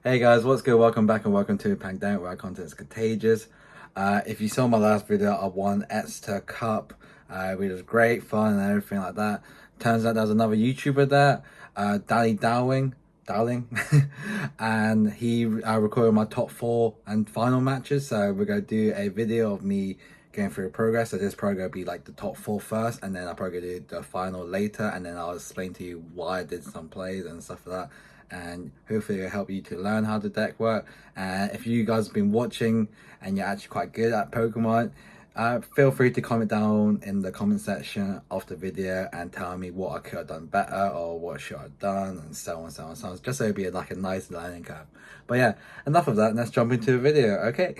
Hey guys, what's good? Welcome back and welcome to Pandemic, where our content is contagious. If you saw my last video, I won Exeter Cup, which was great fun and everything like that. Turns out there's another YouTuber there, Dowling, and he recorded my top four and final matches. So we're gonna do a video of me going through the progress. So this probably gonna be like the top four first, and then I'll probably do the final later, and then I'll explain to you why I did some plays and stuff like that, and hopefully it'll help you to learn how the deck work. And if you guys have been watching and you're actually quite good at Pokemon, feel free to comment down in the comment section of the video and tell me what I could have done better or what should I have done, and so on, so on, so on. Just so it'll be like a nice learning curve. But yeah, enough of that. Let's jump into the video, okay?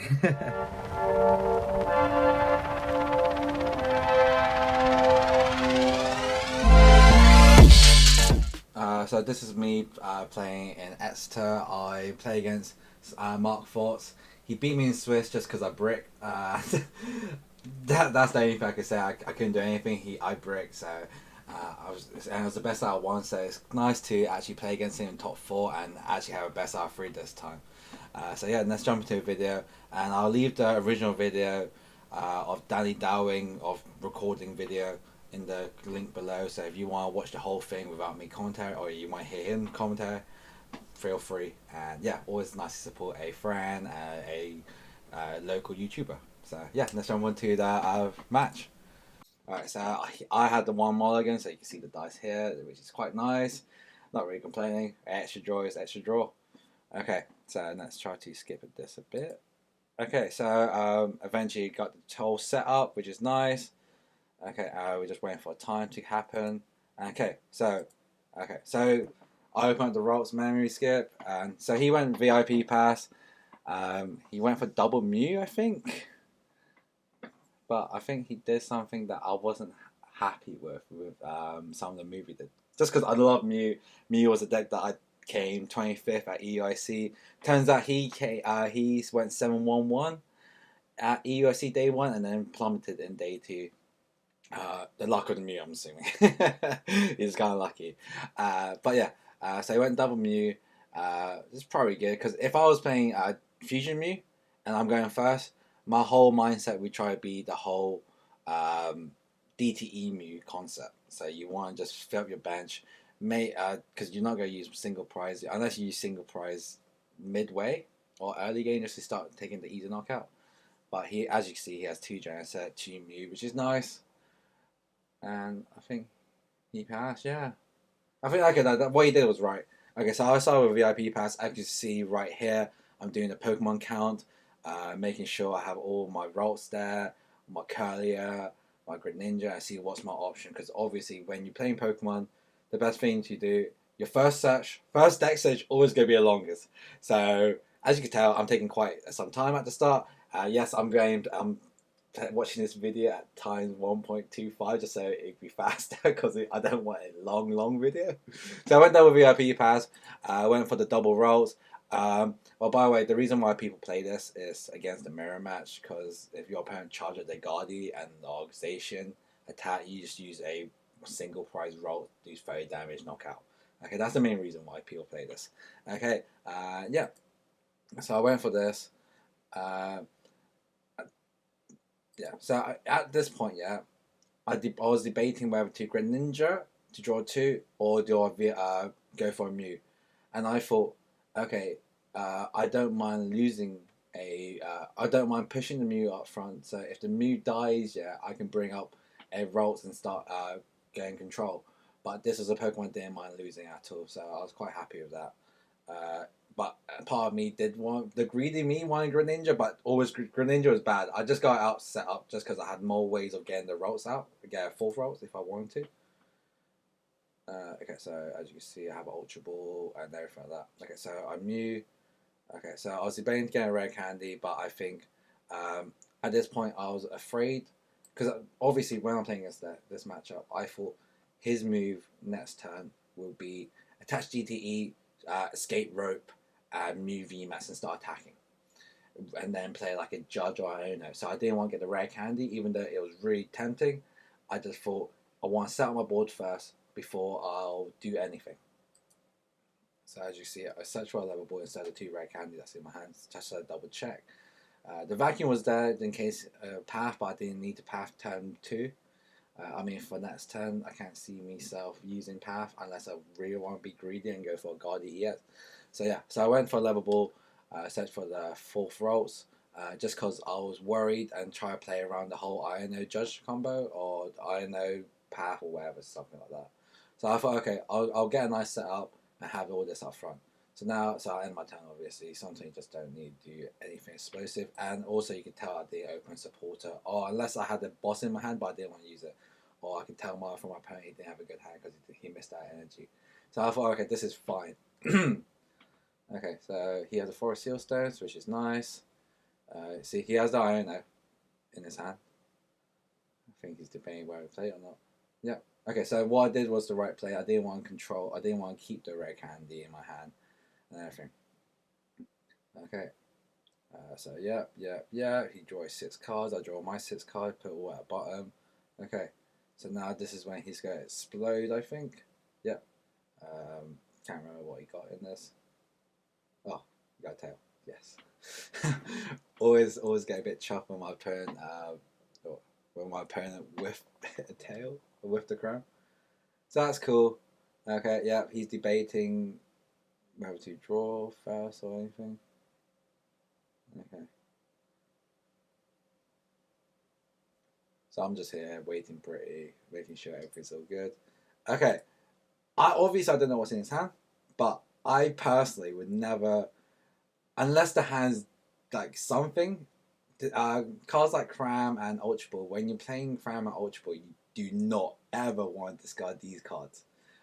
So this is me playing in Exeter. I play against Mark Forts. He beat me in Swiss just because I bricked. That's the only thing I can say. I couldn't do anything. I bricked, so and it was the best out of one. So it's nice to actually play against him in top four and actually have a best out of three this time. So yeah, let's jump into the video, and I'll leave the original video of Danny Dowling of recording video in the link below. So if you want to watch the whole thing without me commentary, or you want to hear him commentary, feel free. And yeah, always nice to support a friend, a local YouTuber. So yeah, let's jump into the match. Alright, so I had the one mulligan, so you can see the dice here, which is quite nice. Not really complaining. Extra draw is extra draw. Okay, so let's try to skip this a bit. Okay, so eventually got the whole set up, which is nice. Okay, we're just waiting for time to happen. Okay, so I opened up the Rolls memory skip, and so he went VIP pass. He went for double Mew, I think, but I think he did something that I wasn't happy with some of the movie did. Just because I love Mew. Mew was a deck that I came 25th at EUIC. Turns out he went 7-1-1 at EUIC day one and then plummeted in day two. The luck of the Mew, I'm assuming. He's kind of lucky. But yeah, so he went double Mew. It's probably good because if I was playing Fusion Mew and I'm going first, my whole mindset would try to be the whole DTE Mew concept. So you want to just fill up your bench, because you're not going to use single prize unless you use single prize midway or early game just to start taking the easy knockout. But he, as you can see, he has two Giant Set, two Mew, which is nice. And I think he passed, yeah. I think okay, what he did was right. Okay, so I started with VIP pass. As you can see right here, I'm doing the Pokemon count, making sure I have all my Rolts there, my Curlier, my Greninja. I see what's my option, because obviously when you're playing Pokemon, the best thing to do, your first deck search, always going to be the longest. So as you can tell, I'm taking quite some time at the start. Yes, I'm watching this video at times 1.25 just so it'd be faster because I don't want a long video. So I went there with VIP pass. I went for the double rolls. Well, by the way, the reason why people play this is against the mirror match, because if your opponent charges their Guardi and the organization attack, you just use a single prize roll, do 30 damage, knockout. Okay, that's the main reason why people play this. Okay, yeah. So I went for this. Yeah, so at this point, yeah, I was debating whether to Greninja to draw two or do I go for a Mew, and I thought, okay, I don't mind losing I don't mind pushing the Mew up front. So if the Mew dies, yeah, I can bring up a Ralts and start getting control. But this is a Pokemon I didn't mind losing at all, so I was quite happy with that. But part of me did want the greedy me wanting Greninja, but always Greninja was bad. I just got out set up just because I had more ways of getting the Rolts out, get a fourth Rolts if I wanted to. Okay, so as you can see, I have an Ultra Ball and everything like that. Okay, so I'm new. Okay, so I was debating to get a rare candy, but I think at this point I was afraid, because obviously when I'm playing against this matchup, I thought his move next turn will be attach GTE, escape rope, Mew VMAX and start attacking, and then play like a Judge or I don't know. So I didn't want to get the rare candy, even though it was really tempting. I just thought I want to set up my board first before I'll do anything. So as you see, I searched for a level ball instead of two rare candy that's in my hands, just to double check. The vacuum was there in case path, but I didn't need to path turn 2. I mean, for next turn, I can't see myself using path unless I really want to be greedy and go for a Gardevior. So yeah, so I went for level ball, searched for the 4th rolls, just because I was worried and try to play around the whole INO Judge combo or INO path or whatever, something like that. So I thought, okay, I'll get a nice setup and have all this up front. So now, so I end my turn obviously. Sometimes you just don't need to do anything explosive, and also you can tell I didn't open supporter, or unless I had the boss in my hand, but I didn't want to use it, or I can tell from my opponent he didn't have a good hand because he missed that energy. So I thought, okay, this is fine. Okay, so he has a Forest Seal Stones, which is nice. See, he has the Iono in his hand. I think he's debating whether to play it or not. Yeah. Okay, so what I did was the right play. I didn't want to control. I didn't want to keep the rare candy in my hand and everything. Okay. So yeah. He draws 6 cards. I draw my 6 cards. Put all at the bottom. Okay. So now this is when he's going to explode. I think. Yep. Can't remember what he got in this. Oh, you got a tail. Yes. always get a bit chuffed when my opponent whiffed a tail or whiffed the crown. So that's cool. Okay, yeah, he's debating whether to draw first or anything. Okay. So I'm just here waiting making sure everything's all good. Okay. I don't know what's in his hand, but I personally would never, unless the hand's like something. Cards like Cram and Ultra Ball, when you're playing Cram and Ultra Ball, you do not ever want to discard these cards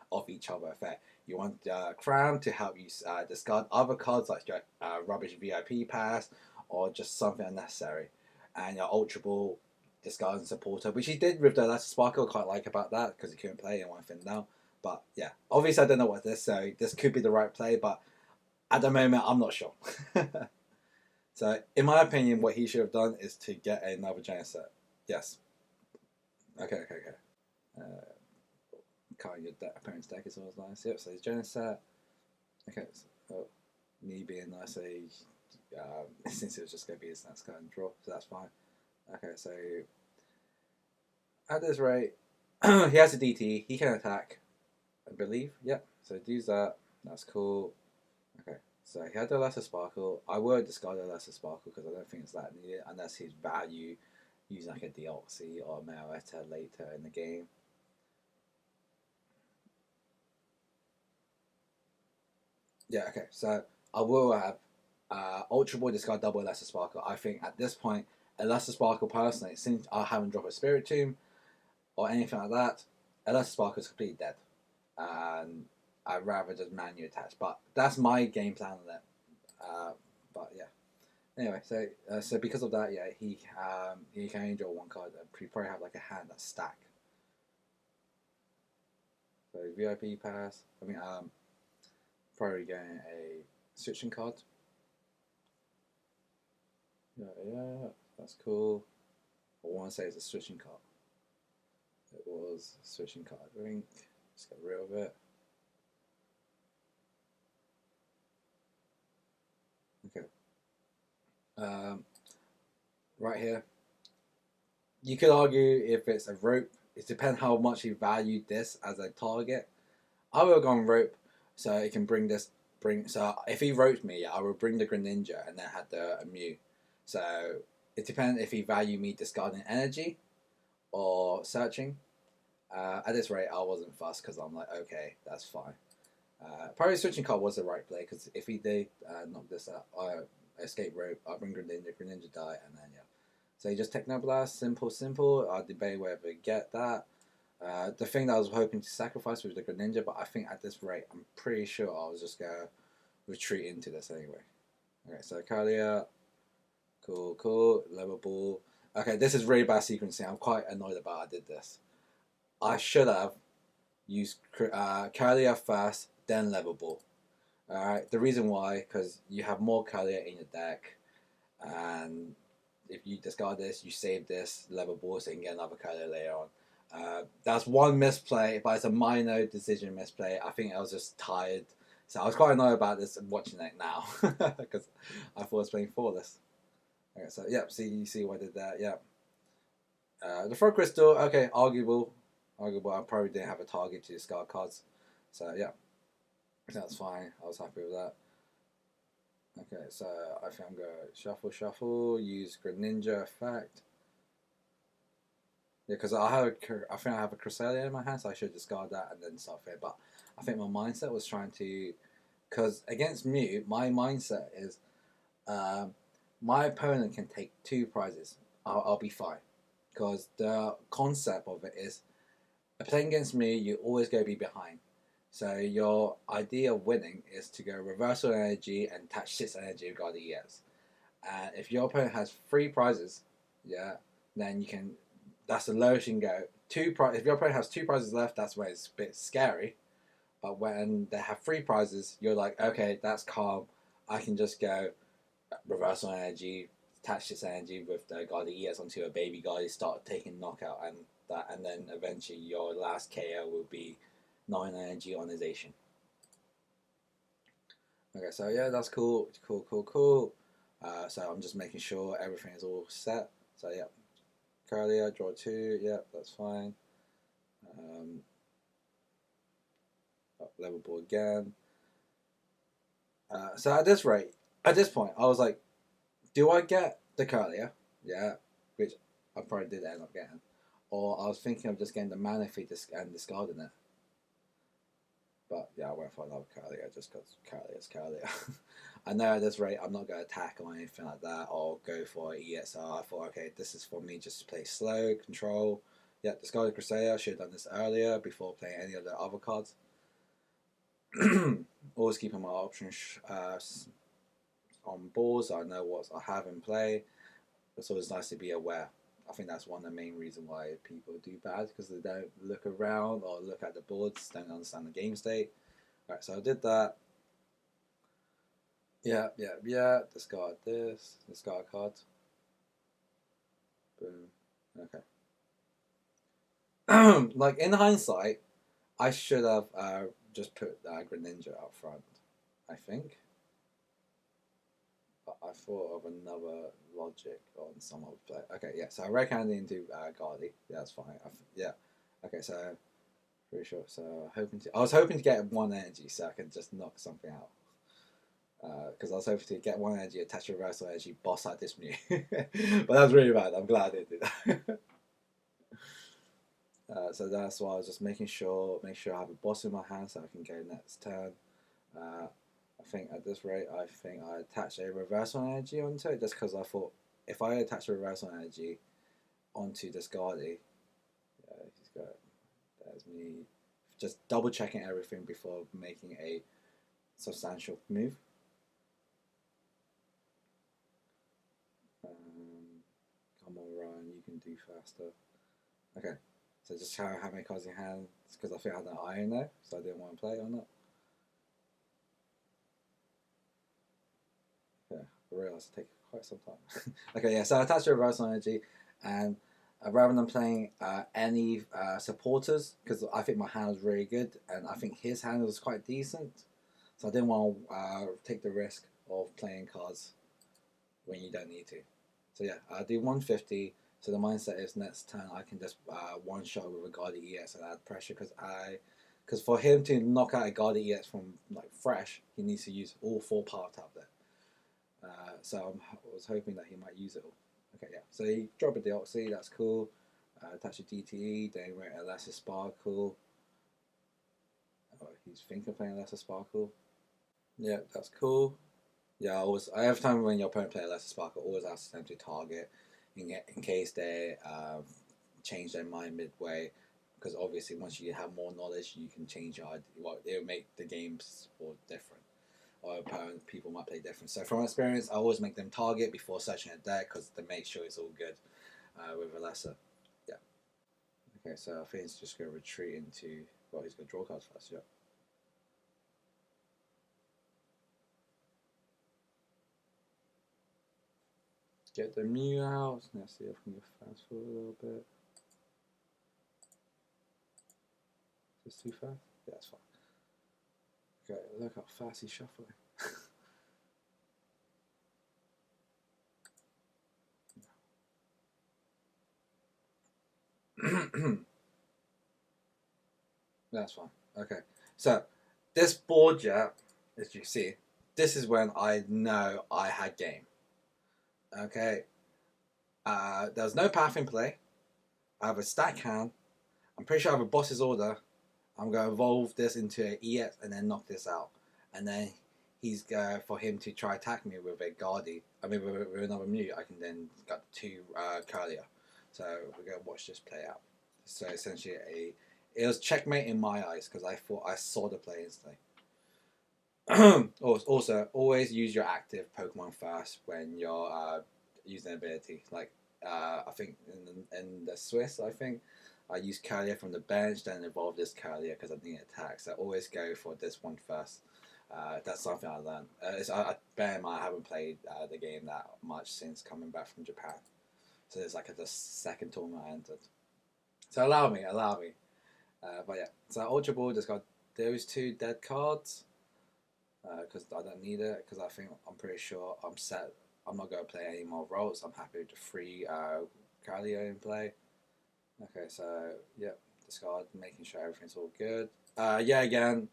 off each other effect. You want Cram to help you discard other cards like your rubbish VIP pass or just something unnecessary. And your Ultra Ball discarding supporter, which he did with the Leicester Sparkle. I quite like about that because he couldn't play in one thing now. But yeah, obviously I don't know what this, so this could be the right play, but at the moment I'm not sure. So, in my opinion, what he should have done is to get another giant set. Yes. Okay. Cutting your opponent's deck is always nice. Yep, so his giant set. Okay, so me being nice, since it was just going to be his next card and draw, so that's fine. Okay, so at this rate, he has a DT, he can attack, I believe. Yep, so he does that. That's cool. Okay. So he had the Lesser Sparkle. I would discard the Lesser Sparkle because I don't think it's that needed unless his value using like a Deoxy or a Maoetta later in the game. Yeah, okay. So I will have Ultra Ball discard double Lesser Sparkle. I think at this point, a Lesser Sparkle personally, since I haven't dropped a Spirit Tomb or anything like that, a Lesser Sparkle is completely dead. And I'd rather just manually attach. But that's my game plan on that. But yeah. Anyway, so because of that, yeah, he can only draw 1 card. He probably have like a hand that's stacked. So VIP pass. I mean, probably getting a switching card. Yeah, that's cool. I want to say it's a switching card. It was a switching card. Rink. Just get rid of it. Okay. Right here. You could argue if it's a rope. It depends how much you value this as a target. I would have gone rope, so it can bring this. So if he roped me, I would bring the Greninja and then had the Mew. So it depends if he value me discarding energy or searching. At this rate, I wasn't fussed because I'm like, okay, that's fine. Probably switching card was the right play because if he did knock this out, I escape rope, I bring Greninja die, and then yeah. So you just Techno Blast, simple. I debate whether to get that. The thing that I was hoping to sacrifice was the Greninja, but I think at this rate, I'm pretty sure I was just gonna retreat into this anyway. Okay, so Kalia, cool, level ball. Okay, this is really bad sequencing. I'm quite annoyed about I did this. I should have used Kalia first, then level ball. Alright, the reason why, because you have more Kalia in your deck, and if you discard this, you save this level ball so you can get another Kalia later on. That's one misplay, but it's a minor decision misplay. I think I was just tired, So I was quite annoyed about this and watching it now because I thought I was playing flawless. Okay, so yep, see you see what I did there. Yep. The Frog Crystal, okay, arguable. Arguable. I probably didn't have a target to discard cards. So yeah, that's fine. I was happy with that. Okay, so I think I'm going to shuffle, use Greninja effect. Yeah, because I think I have a Cresselia in my hand, so I should discard that and then start it. But I think my mindset was trying to, because against Mew, my mindset is, my opponent can take 2 prizes. I'll be fine, because the concept of it is, playing against me, you always go be behind. So your idea of winning is to go reversal energy and attach 6 energy with Gardevior EX. And if your opponent has 3 prizes, yeah, then you can. That's the lowest you can go. If your opponent has 2 prizes left, that's when it's a bit scary. But when they have 3 prizes, you're like, okay, that's calm. I can just go reversal energy, attach this energy with the Gardevior EX onto a baby Gardevior, start taking knockout, and then eventually your last KO will be 9 energy ionization. Okay, so yeah, that's cool. So I'm just making sure everything is all set. So yeah, Curlia, draw 2. Yeah, that's fine. Level ball again. So at this point, I was like, do I get the Curlia? Yeah, which I probably did end up getting. Or I was thinking of just getting the mana feed and discarding it. But yeah, I went for another Curlia just because Curlia is Curlia. I know at this rate I'm not going to attack or anything like that or go for ESR. I thought, okay, this is for me just to play slow, control. Yeah, discarded Crusader. I should have done this earlier before playing any of the other cards. Always keeping my options on board so I know what I have in play. It's always nice to be aware. I think that's one of the main reasons why people do bad, because they don't look around or look at the boards, don't understand the game state. Right, so I did that. Yeah. Discard this. Discard card. Boom. Okay. Like in hindsight, I should have just put Greninja up front. I think. But I thought of another logic on some other play. Okay, yeah. So I reckoned into Guardy. Yeah, that's fine. Yeah. Okay, so pretty sure. So I was hoping to get 1 energy so I could just knock something out. Because I was hoping to get 1 energy, attach a reversal energy, boss out this Mew. But that was really bad. I'm glad I didn't do that. So that's why I was just make sure I have a boss in my hand so I can go next turn. I think at this rate, I attached a reversal energy onto it just because I thought if I attach a reversal energy onto this Guardy, there's me just double checking everything before making a substantial move. Come on, Ryan, you can do faster. Okay, so just try to have my cards in hand because I think I had an iron there, so I didn't want to play on it. Okay, I realised it takes quite some time. Okay, yeah, so I attached a reversal energy, and rather than playing any supporters, because I think my hand was really good, and I think his hand was quite decent, so I didn't want to take the risk of playing cards when you don't need to. So yeah, I do 150. So the mindset is next turn I can just one shot with a Gardevior EX and add pressure because for him to knock out a Gardevior EX from like fresh, he needs to use all 4 power tap there. So I was hoping that he might use it all. Okay, yeah. So he dropped a Deoxy, that's cool. Attach a DTE, then went a Lesser Sparkle. Oh, he's thinking of playing Lesser Sparkle. Yeah, that's cool. Yeah, every time when your opponent plays a Lesser Sparkle, always ask them to target in case they change their mind midway. Because obviously, once you have more knowledge, you can change your idea. Well, it'll make the games more different. Or opponent people might play different. So from experience, I always make them target before searching a deck because to make sure it's all good with a lesser. Yeah. Okay, so I think it's just going to retreat into. Well, he's going to draw cards first. Yeah. Get the Mew out. Let's see if I can go fast for a little bit. Is this too fast? Yeah, that's fine. Okay, look how fast he's shuffling. That's fine. Okay, so this board, yeah, as you see, this is when I know I had game. Okay, there's no path in play. I have a stack hand. I'm pretty sure I have a boss's order. I'm going to evolve this into an EX and then knock this out. And then he's for him to try attack me with a Guardi. I mean, with another Mew, I can then get 2 Curlier. So we're going to watch this play out. So essentially, it was checkmate in my eyes because I thought I saw the play instantly. Also, always use your active Pokemon first when you're using an ability. Like, I think in the Swiss, I used Curlier from the bench, then evolved this Curlier because I need attack. So always go for this one first. That's something I learned. Bear in mind, I haven't played the game that much since coming back from Japan. So it's like the second tournament I entered. So allow me. But yeah, so Ultra Ball just got those 2 dead cards because I don't need it because I'm pretty sure I'm set. I'm not going to play any more roles. I'm happy with the 3 Calio in play. Okay, so yep, discard, making sure everything's all good. Yeah, again,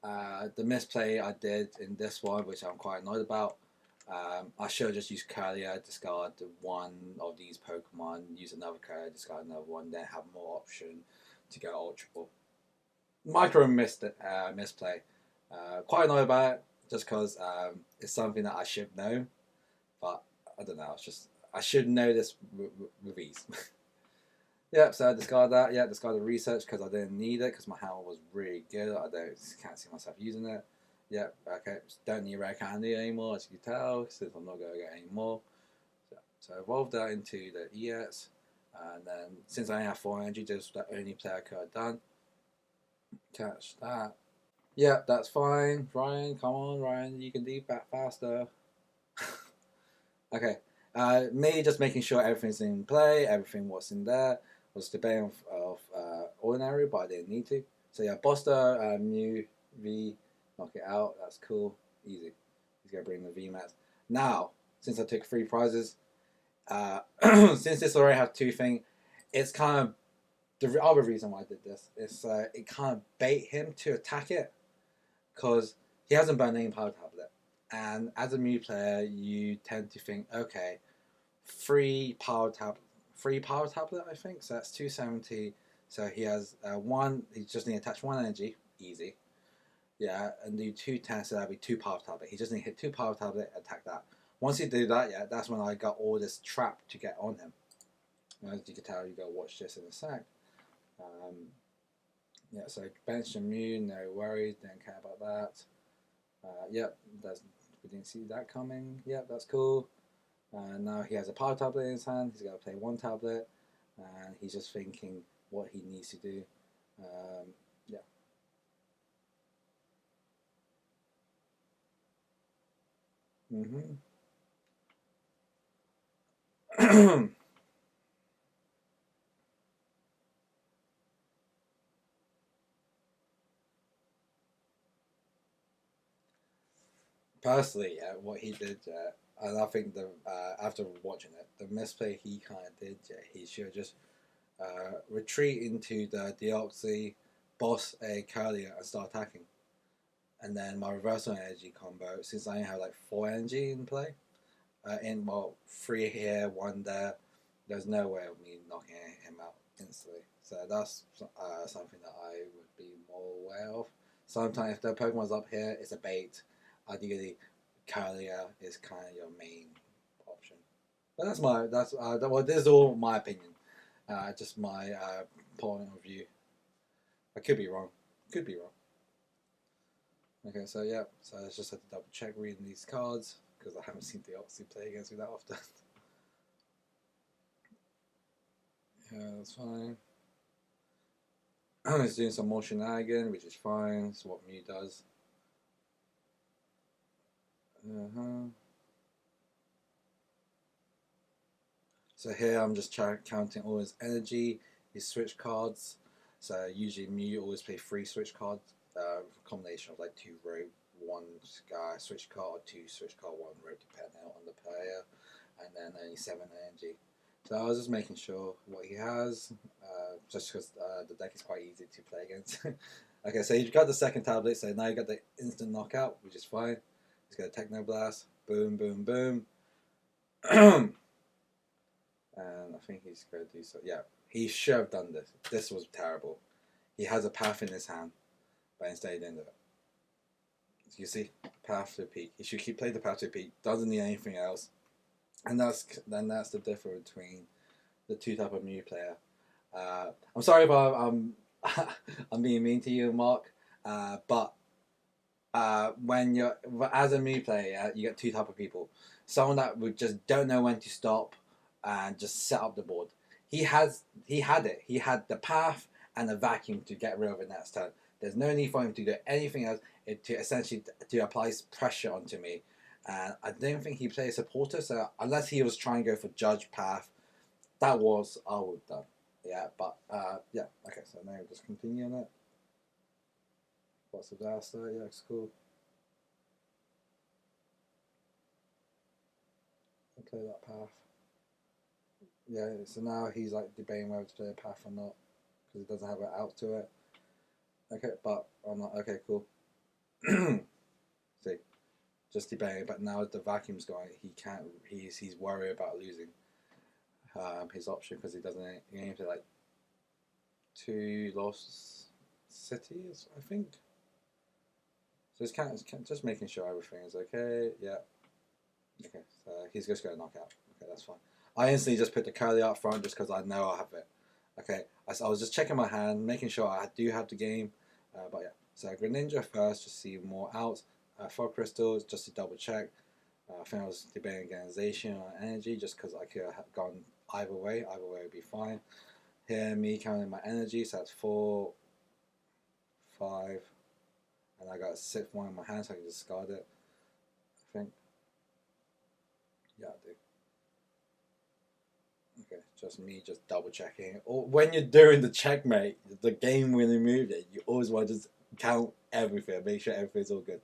the misplay I did in this one, which I'm quite annoyed about. I should have just used Curlier, discard one of these Pokemon, use another Curlier, discard another one, then have more option to go Ultra Ball. Micro misplay. Quite annoyed about it, just because it's something that I should know, but I don't know. It's just I should know this with ease. Yep, so I discard that. Yeah, discard the research because I didn't need it because my hammer was really good. Can't see myself using it. Yep, okay. Don't need rare candy anymore, as you can tell, since I'm not going to get any more. So evolve that into the EX, and then since I only have 4 energy, just the only player I could have done. Catch that. Yep, that's fine. Ryan, come on, Ryan, you can do that faster. Okay, me just making sure everything's in play, everything was in there. Was debating of ordinary, but I didn't need to. So yeah, Boster, Mew, V, knock it out. That's cool, easy. He's gonna bring the VMAX. Now, since I took 3 prizes, since this already has 2 things, it's kind of the other reason why I did this. It's it kind of bait him to attack it because he hasn't burned any power tablet, and as a Mew player, you tend to think, okay, 3 power tablet. 3 power tablet, I think. So that's 270. So he has 1. He just need to attach 1 energy, easy. Yeah, and do 2 tests. So that'd be 2 power tablet. He just need to hit 2 power tablet, attack that. Once he do that, yeah, that's when I got all this trap to get on him. As you can tell, you go watch this in a sec. Yeah, so bench and Mew, no worries, don't care about that. Yep, we didn't see that coming. Yep, that's cool. Now he has a power tablet in his hand. He's going to play 1 tablet, and he's just thinking what he needs to do. Yeah. Personally, what he did, and I think after watching it, the misplay he kind of did, he should just retreat into the Deoxy, boss a Curlier, and start attacking. And then my reversal energy combo, since I only have like 4 energy in play, in 3 here, 1 there, there's no way of me knocking him out instantly. So that's something that I would be more aware of. Sometimes if the Pokemon's up here, it's a bait. Ideally, Curlier is kind of your main option. But this is all my opinion. Just my point of view. I could be wrong. Could be wrong. Okay, so yeah, so I just had to double check reading these cards because I haven't seen the Oxy play against me that often. Yeah, that's fine. It's doing some more shenanigans, which is fine. It's what Mew does. So here I'm just counting all his energy, his switch cards. So usually Mew always play 3 switch cards combination of like 2 road, 1 switch card, or 2 switch card, 1 road, depending on the player, and then only 7 energy. So I was just making sure what he has, just because the deck is quite easy to play against. Okay, so you've got the second tablet, so now you got the instant knockout, which is fine. He's got a Techno Blast, boom, boom, boom. And I think he's going to do so. Yeah, he should have done this. This was terrible. He has a path in his hand, but instead he didn't do it. You see, path to peak. He should keep playing the path to peak. Doesn't need anything else. And that's the difference between the two type of Mew player. I'm sorry if I'm being mean to you, Mark, but when you're as a Mew player, you get two type of people. Someone that would just don't know when to stop and just set up the board. He had it. He had the path and the vacuum to get rid of it next turn. There's no need for him to do anything else to essentially to apply pressure onto me. And I don't think he played a supporter, so unless he was trying to go for judge path, that was I would have done. Yeah, but yeah, okay, so now we'll just continue on it. What's the disaster? Yeah, it's cool. I'll play that path. Yeah, so now he's like debating whether to play a path or not because he doesn't have an out to it. Okay, but I'm not. Okay, cool. See, just debating. But now the vacuum's going, he can't. He's worried about losing his option because he doesn't. He aims at like 2 lost cities, I think. So it's kind of just making sure everything is okay. Yeah. Okay, so he's just going to knock out. Okay, that's fine. I instantly just put the curly up front just because I know I have it. Okay, I was just checking my hand, making sure I do have the game. But yeah, so Greninja first, just see more outs. Fog Crystals, just to double check. I think I was debating organization or energy just because I could have gone either way. Either way would be fine. Here, me counting my energy, so that's 4, 5, and I got a 6th one in my hand, so I can discard it. I think. Yeah, I do. Okay, just me just double checking. Or when you're doing the checkmate, the game winning move, you always want to just count everything, make sure everything's all good.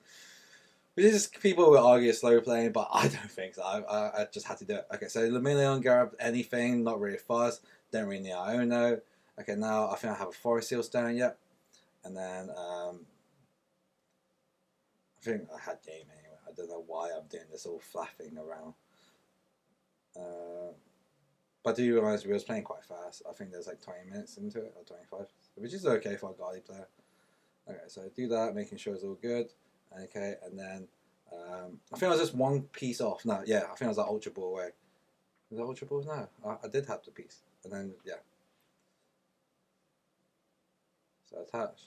But it's just people will argue slow playing, but I don't think so. I just had to do it. Okay, so Lemillion grabbed anything, not really fast, don't really need Iono. Okay, now I think I have a Forest Seal Stone, yep. And then I think I had game anyway. I don't know why I'm doing this all flapping around. But do you realise we was playing quite fast? I think there's like 20 minutes into it, or 25, which is okay for a Guardi player. Okay, so do that, making sure it's all good. Okay, and then I think I was just one piece off. No, yeah, I think I was like Ultra Ball away. Was that Ultra Balls? No, I did have the piece. And then, yeah. So attach.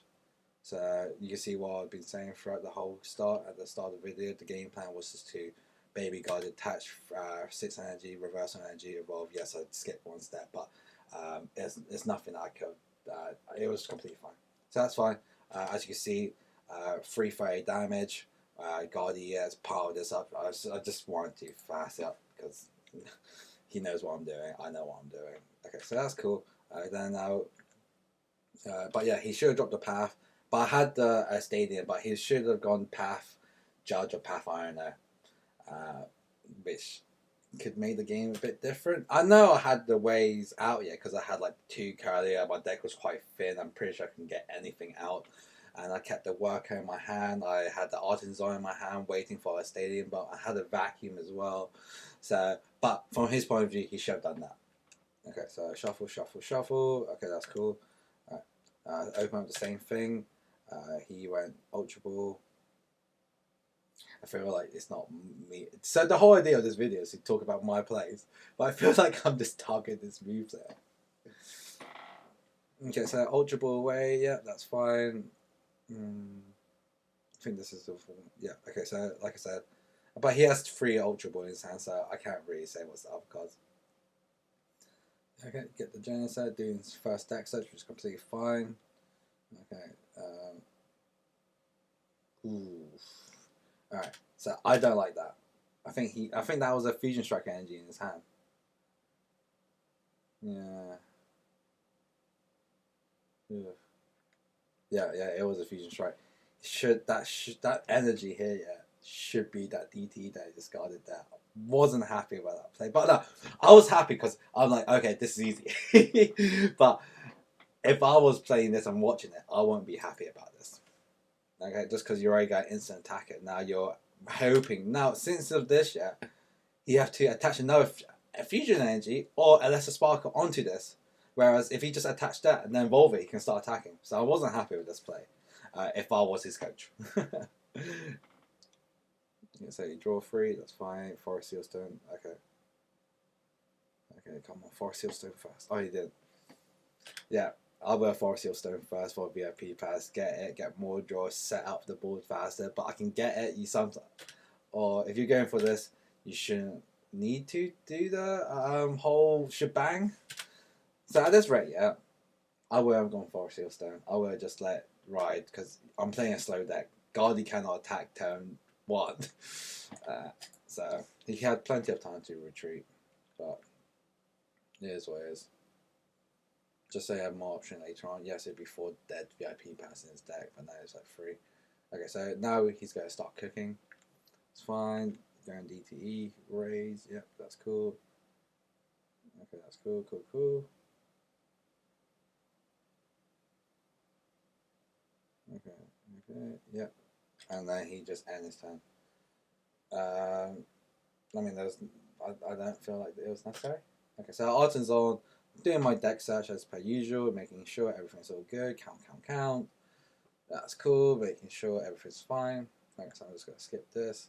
So you can see what I've been saying throughout the whole start. At the start of the video, the game plan was just to Baby Guard attach 6 energy, reverse energy, evolve. Yes, I skipped one step, but it's nothing I could. It was completely fine. So that's fine. As you can see, 3 fire damage. Gardevior has powered this up. I just wanted to fast it up because he knows what I'm doing. I know what I'm doing. Okay, so that's cool. Then now, but yeah, he should have dropped the path. But I had the stadium, but he should have gone path judge or path iron there. Which could make the game a bit different. I know I had the ways out yet because I had like 2 earlier. My deck was quite thin. I'm pretty sure I can get anything out. And I kept the worker in my hand. I had the Artisan in my hand waiting for a stadium, but I had a vacuum as well. So, but from his point of view, he should have done that. Okay, so shuffle, shuffle, shuffle. Okay, that's cool. Open up the same thing. He went Ultra Ball. I feel like it's not me. So the whole idea of this video is to talk about my plays, but I feel like I'm just targeting this move there. Okay, so Ultra Ball away, yeah, that's fine. I think this is the form. Yeah, okay, so like I said, but he has 3 Ultra Ball in his hand, so I can't really say what's the other cards. Okay, get the Genocide, doing his first deck search, which is completely fine. Okay, Alright, so I don't like that. I think that was a Fusion Strike energy in his hand. Yeah. Yeah, it was a Fusion Strike. that energy here, yeah, should be that DT that I discarded there. Wasn't happy about that play, but no, I was happy because I'm like, okay, this is easy. But if I was playing this and watching it, I won't be happy about this. Okay, just because you already got instant attack it, now you're hoping. Now, since of this, yeah, you have to attach another fusion energy or a lesser sparkle onto this. Whereas if he just attached that and then evolve it, he can start attacking. So I wasn't happy with this play. If I was his coach. So you draw 3, that's fine. Forest Sealstone, okay. Okay, come on, Forest Sealstone first. Oh, you did. Yeah, I'll wear Forest Sealstone first for VIP pass. Get it, get more draws, set up the board faster. But I can get it. You sometimes, or if you're going for this, you shouldn't need to do the whole shebang. So at this rate, yeah, I would have gone Forest Sealstone. I would have just let ride because I'm playing a slow deck. Gardy cannot attack turn 1. So he had plenty of time to retreat, but it is what it is. Just so you have more option later on. Yes, it'd be 4 dead VIP pass in his deck, but now it's like 3. Okay, so now he's going to start cooking. It's fine. Going DTE, raise. Yep, that's cool. Okay, that's cool, cool. Okay, yep. And then he just ends his turn. I mean, I don't feel like it was necessary. Okay, so Arden's on, doing my deck search as per usual, making sure everything's all good. Count. That's cool. Making sure everything's fine. Okay, so I'm just gonna skip this.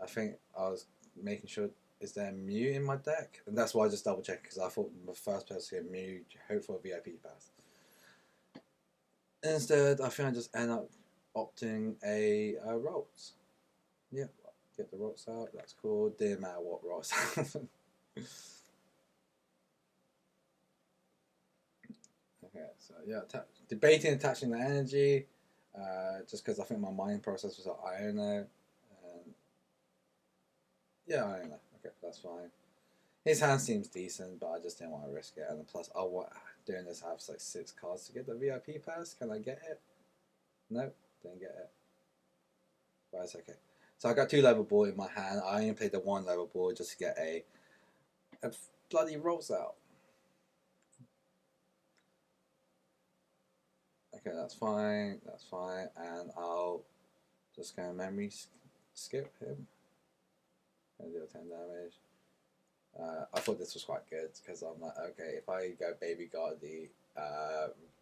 I think I was making sure, is there a Mew in my deck? And that's why I just double checked because I thought the first person to get Mew, hope for a VIP pass. Instead, I think I just end up opting a Rolls. Yep, get the Rolls out. That's cool. Didn't matter what Rolls. Okay, so yeah, debating attaching the energy, just because I think my mind process was like Iona. Yeah, Iona. Okay, that's fine. His hand seems decent, but I just didn't want to risk it. And plus, doing this, I have like 6 cards to get the VIP pass. Can I get it? Nope, didn't get it. But it's okay. So I got 2 level ball in my hand. I only played the 1 level ball just to get a bloody Rolls out. Okay, that's fine, and I'll just go memory skip him and deal 10 damage. I thought this was quite good because I'm like, okay, if I go Baby Guardy,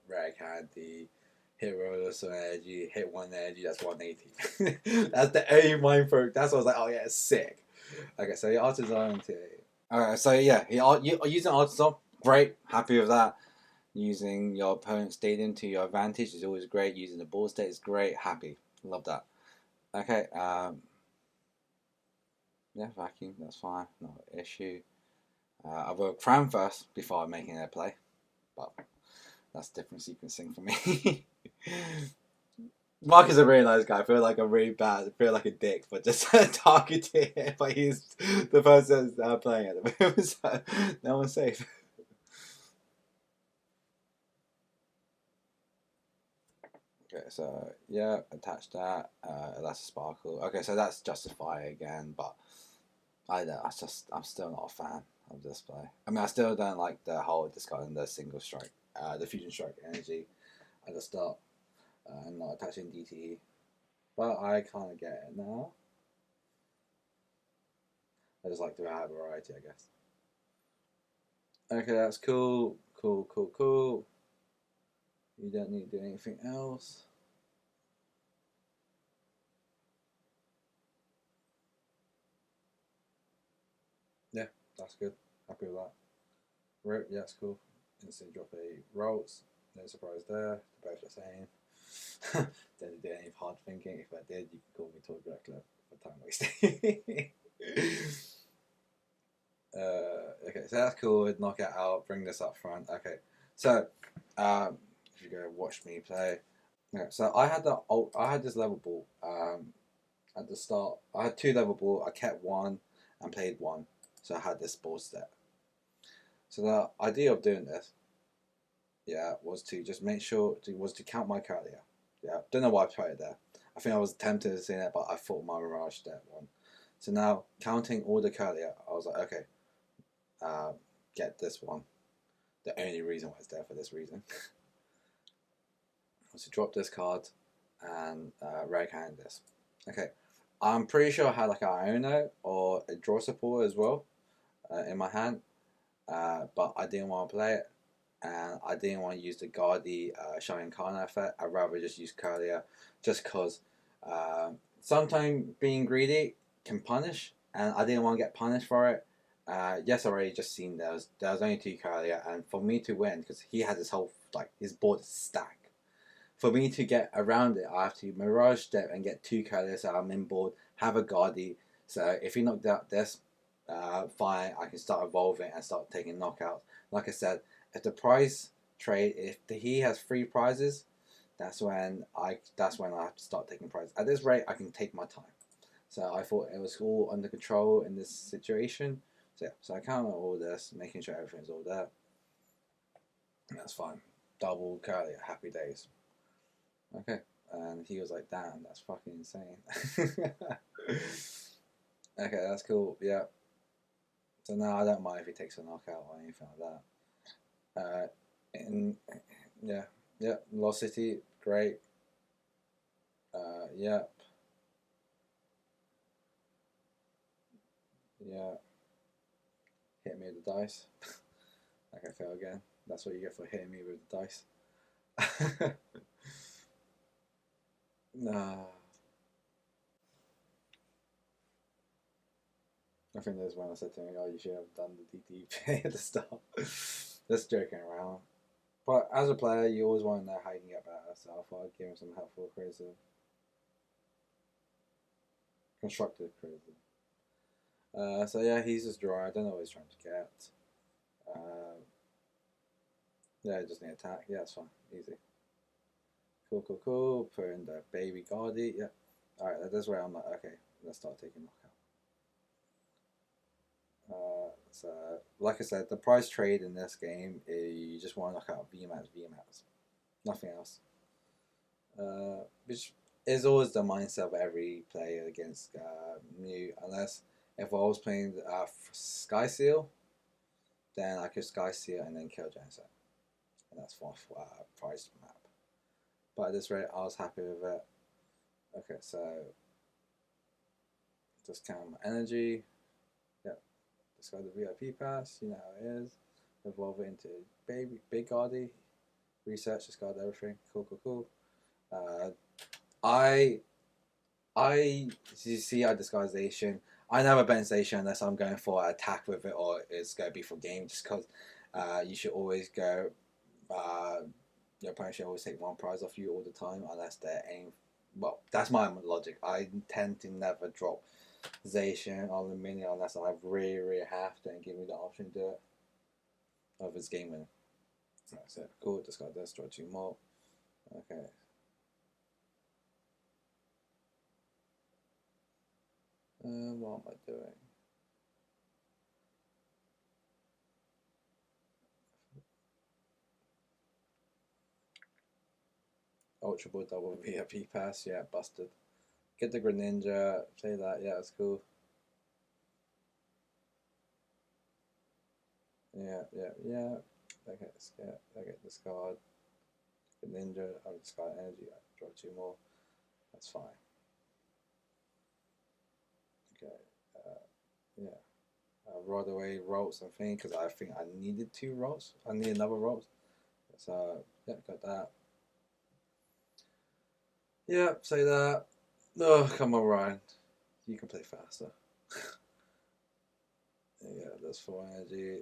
Rare Candy, hit Roller Energy, hit 1 energy, that's 180. That's the A mind pro. That's what I was like, oh yeah, it's sick. Okay, so your Artisan to. Alright, so yeah, you using Artisan, great, happy with that. Using your opponent's stadium to your advantage is always great. Using the ball state is great. Happy. Love that. Okay. Yeah, vacuum. That's fine. No issue. I'll go Cram first before making a play. But that's different sequencing for me. Mark is a really nice guy. I feel like I'm really bad. I feel like a dick for just targeting him. But he's the person playing at the moment. So no one's safe. Okay, so yeah, attach that. That's a sparkle. Okay, so that's justify again, but I'm still not a fan of this play. I mean, I still don't like the whole discarding the single strike, the fusion strike energy at the start, and not attaching DTE. But I kind of get it now. I just like to have variety, I guess. Okay, that's cool. Cool. You don't need to do anything else. Yeah, that's good. Happy with that. Right, yeah, it's cool. Instant drop a rolls. No surprise there. They're both the same. Didn't do any hard thinking. If I did, you can call me Todd Reckler for time wasting. Okay, so that's cool. Knock it out. Bring this up front. Okay, so if you go watch me play. Yeah, so I had this level ball at the start. I had 2 level ball. I kept 1 and played 1. So I had this ball set. So the idea of doing this, yeah, was to just make sure was to count my Kalia. Yeah, don't know why I put it there. I think I was tempted to say that, but I thought my Mirage Step one. So now, counting all the Curlier, I was like, okay, get this one. The only reason why it's there for this reason. So drop this card and rare hand this. Okay, I'm pretty sure I had like an Iono or a draw support as well in my hand, but I didn't want to play it, and I didn't want to use the Guardi Shine Kana effect. I'd rather just use Curlier, just because sometimes being greedy can punish, and I didn't want to get punished for it. Yes, I already just seen there was only two Curlier, and for me to win, because he had his whole, like, his board is stacked. For me to get around it, I have to Mirage Step and get two Curlier, so I'm in board, have a Guardi. So if he knocked out this, fine, I can start evolving and start taking knockouts. Like I said, if the prize trade, if he has 3 prizes, that's when I have to start taking prizes. At this rate, I can take my time. So I thought it was all under control in this situation. So yeah, so I counted all this, making sure everything's all there. That's fine. Double Curly, happy days. Okay, and he was like, "Damn, that's fucking insane." Okay, that's cool. Yeah. So now I don't mind if he takes a knockout or anything like that. Yeah, yeah, Lost City, great. Yeah, yeah. Hit me with the dice. Like I fail again. That's what you get for hitting me with the dice. Nah. I think that's when I said to him, "Oh, you should have done the DTP at the start." Just joking around. But as a player, you always want to know how you can get better. So I thought I'd give him some helpful criticism, constructive criticism. So yeah, he's just drawing. I don't know what he's trying to get. Uh, yeah, just need attack. Yeah, it's fine, easy. Cool, cool, cool. Put in the baby Guardi. Yeah. All right, that's where I'm like, okay, let's start taking knockout. So, like I said, the prize trade in this game is you just want to knock out VMAX, nothing else. Which is always the mindset of every player against new, unless if I was playing Sky Seal, then I could Sky Seal and then kill Genocide, and that's for prize map. But at this rate, I was happy with it. Okay, so just count my energy. Yep, discard the VIP pass. You know how it is. Evolve it into big Guardi. Research, discard everything. Cool, cool, cool. I you see, I discard Zation. I never ban Zation unless I'm going for an attack with it or it's going to be for game, just because you should always go. Your opponent should always take one prize off you all the time unless they're aim. Well, that's my logic. I tend to never drop Zation on the mini unless I really, really have to and give me the option to do it. Of his game winning. That's it. Cool. Discard this. Draw 2 more. Okay. What am I doing? Ultra Ball double VIP pass, yeah, busted. Get the Greninja, play that, yeah, it's cool. Yeah, yeah, yeah. Okay, discard. Greninja, I'll discard energy, I draw 2 more. That's fine. Okay, yeah. Rod away rolls and thing because I think I needed 2 rolls. I need another roll. So, yeah, got that. Yeah, say that. Oh, come on, Ryan. You can play faster. Yeah, that's 4 energy.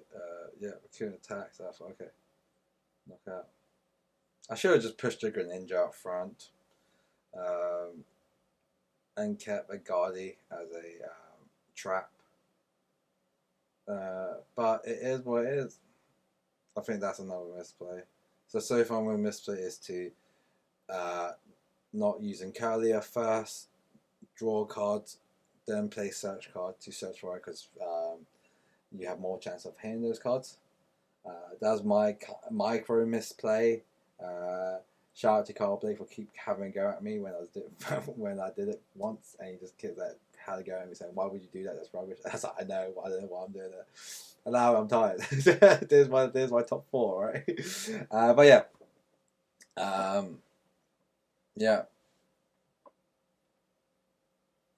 Yeah, recurring attacks. I thought, okay, knock out. I should have just pushed the Greninja up front and kept a Guardi as a trap. But it is what it is. I think that's another misplay. So far my misplay is to not using Curlier first, draw cards, then play search card to search for it because you have more chance of hitting those cards. That was my micro misplay. Shout out to Carl Blake for keep having a go at me when I was when I did it once, and he just kept like had a go at me saying, "Why would you do that? That's rubbish." I was like, I don't know why I'm doing it. And now I'm tired. there's my top four, right? But yeah, yeah.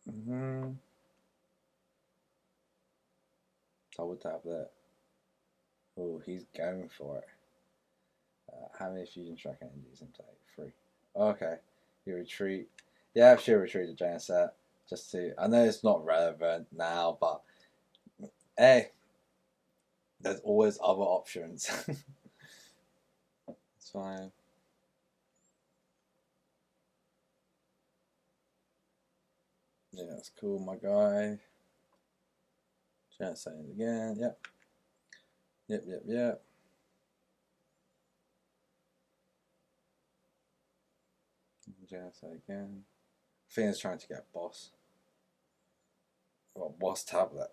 Mm-hmm. Double tablet. Oh, he's going for it. How many fusion strike energies in play? 3. Okay. You retreat. Yeah, she'll retreat the giant set. Just to. I know it's not relevant now, but hey, there's always other options. It's fine. Yeah, that's cool, my guy. Giant set again. Yep. Yep. Giant set again. I think it's trying to get boss. Well, boss tablet.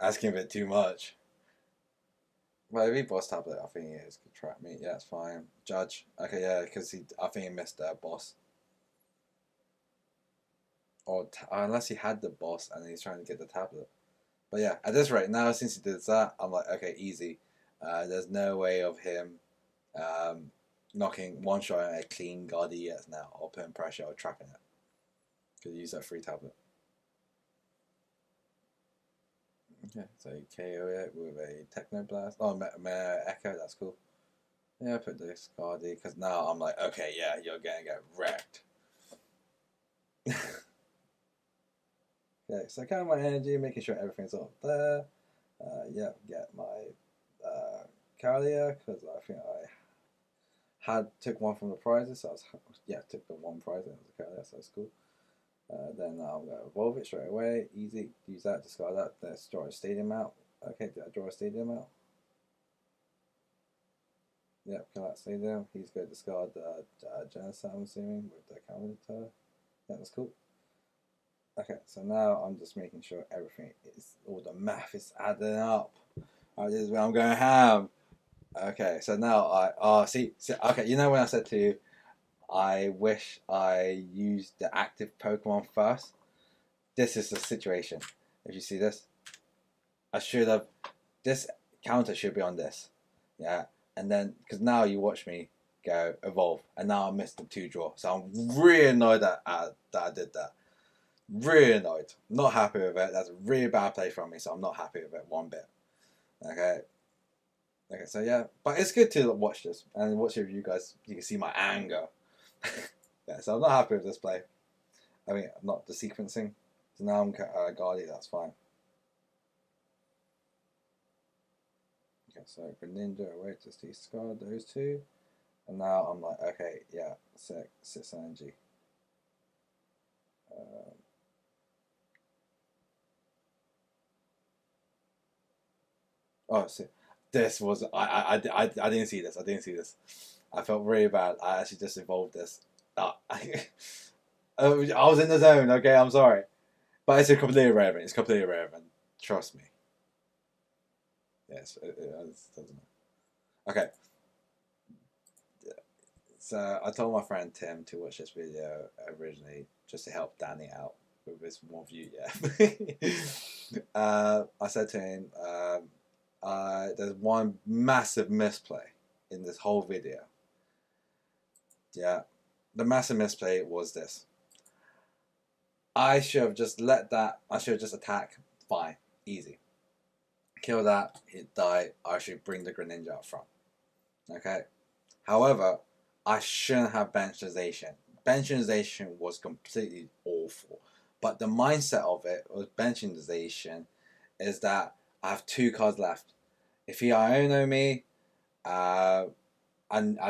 Asking a bit too much. Well, if he boss tablet, I think he is. Could trap me. Yeah, it's fine. Judge. Okay, yeah, because I think he missed their boss. Or unless he had the boss and he's trying to get the tablet. But yeah, at this rate, now since he did that, I'm like, okay, easy. There's no way of him knocking one shot at a clean Gardevior now, or putting pressure or trapping it. Could use that free tablet. Okay, so you KO it with a Techno Blast. Oh, Echo, that's cool. Yeah, put this Guardi, because now I'm like, okay, yeah, you're gonna get wrecked. Okay, so count my energy, making sure everything's up there. Yeah, get my Kalia, because I think I took one from the prizes, so took the one prize, and it was a Kalia, so that's cool. Then I'm going to evolve it straight away. Easy. Use that, discard that. Let's draw a stadium out. Okay, did I draw a stadium out? Yep, kill that stadium. He's going to discard Genocide, I'm assuming, with the counter. Yeah, that's cool. Okay, so now I'm just making sure everything is, all the math is adding up. This is where I'm going to have. Okay, so now see, okay, you know when I said to you, I wish I used the active Pokemon first? This is the situation. If you see this, I should have, this counter should be on this. Yeah, and then, because now you watch me go evolve, and now I missed the 2 draw. So I'm really annoyed that I did that. Really annoyed. Not happy with it. That's a really bad play from me, so I'm not happy with it one bit. Okay. Okay, so yeah. But it's good to watch this and watch it with you guys. You can see my anger. Yeah, so I'm not happy with this play. I mean, not the sequencing. So now I'm Guardi, that's fine. Okay, so Greninja away, just discard those 2. And now I'm like, okay, yeah, 6 energy. Oh, so this was I didn't see this. I didn't see this. I felt really bad. I actually just evolved this. I was in the zone. Okay, I'm sorry, but it's completely irrelevant. It's completely irrelevant. Trust me. Yes, it doesn't. Okay. So I told my friend Tim to watch this video originally just to help Danny out with his more view. Yeah. I said to him, there's one massive misplay in this whole video. Yeah, the massive misplay was this. I should have just let that. I should have just attacked. Fine, easy. Kill that. It died. I should bring the Greninja up front. Okay. However, I shouldn't have benchization. Benchization was completely awful. But the mindset of it was benchization is that I have 2 cards left. If he Iono me, I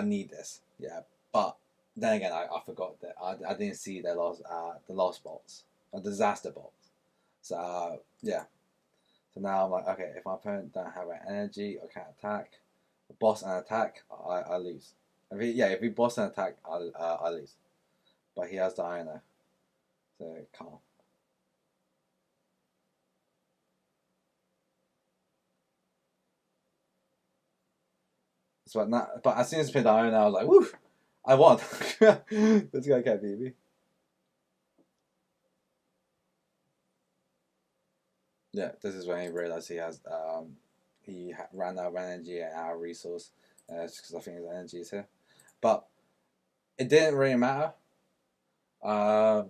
need this. Yeah. But then again, I forgot that I didn't see the lost bolts, a disaster bolts. So yeah. So now I'm like, okay, if my opponent don't have an energy or can't attack, boss and attack, I lose. If he boss and attack, I lose. But he has the Iono, so calm. So but as soon as I played the Iono, I was like, woo! I won. This guy can't beat me. Yeah, this is when he realized he has ran out of energy and out of resource. Just because I think his energy is here, but it didn't really matter. I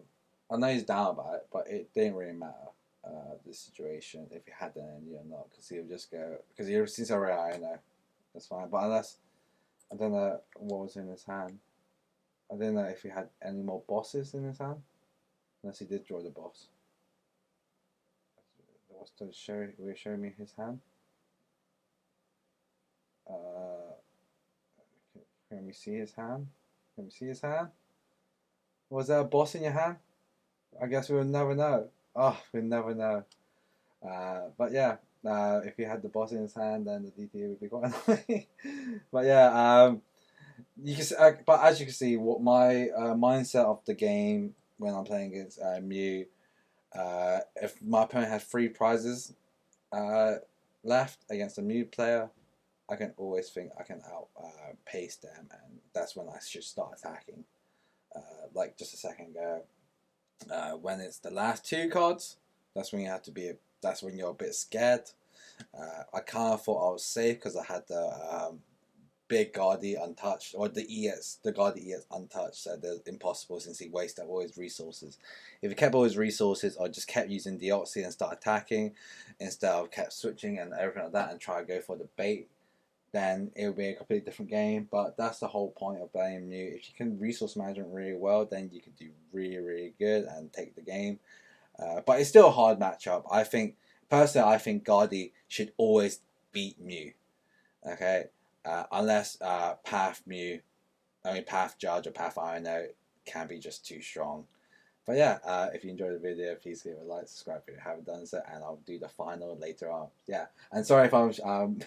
know he's down about it, but it didn't really matter. The situation if he had the energy or not, because he would just go because he since already I know that's fine. But unless I don't know what was in his hand. I don't know if he had any more bosses in his hand, unless he did draw the boss. What's the show? Will you show me his hand? Uh, can we see his hand? Can we see his hand? Was there a boss in your hand? I guess we'll never know. Oh, we'll never know. But yeah, if he had the boss in his hand, then the DTA would be quite annoying. But yeah, you can. But as you can see, what my mindset of the game when I'm playing against Mew, if my opponent has 3 prizes left against a Mew player, I can always think I can out pace them, and that's when I should start attacking. Like just a second ago, when it's the last 2 cards, that's when you have to be. That's when you're a bit scared. I kind of thought I was safe because I had the big Gardy untouched, or the Gardy EX untouched, so they're impossible since he wasted all his resources. If he kept all his resources or just kept using Deoxys and start attacking instead of kept switching and everything like that and try to go for the bait, then it would be a completely different game. But that's the whole point of playing Mew. If you can resource management really well, then you can do really, really good and take the game. But it's still a hard matchup. I think, personally, I think Gardy should always beat Mew. Okay? Unless Path Mew, I mean Path Judge or Path Ino can be just too strong. But yeah, if you enjoyed the video, please give it a like, subscribe if you haven't done so, and I'll do the final later on. Yeah, and sorry if I'm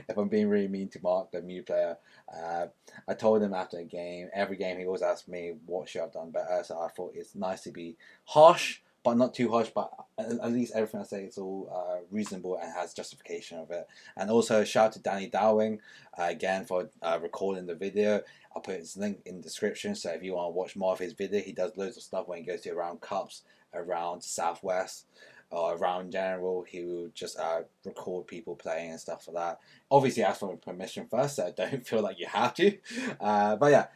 if I'm being really mean to Mark, the Mew player. I told him after a game, every game he always asks me what should I've done better. So I thought it's nice to be harsh, but not too harsh. But at least everything I say is all reasonable and has justification of it. And also shout out to Danny Dowling again for recording the video. I'll put his link in the description, so if you want to watch more of his video, he does loads of stuff when he goes to around cups, around Southwest, or around general. He will just record people playing and stuff like that. Obviously, ask for permission first, so don't feel like you have to. But yeah,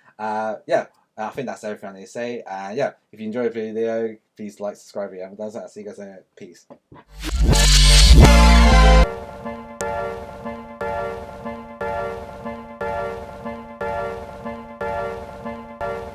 yeah. I think that's everything I need to say. Yeah, if you enjoyed the video, please like, subscribe if you haven't done so. I'll see you guys in it. Peace.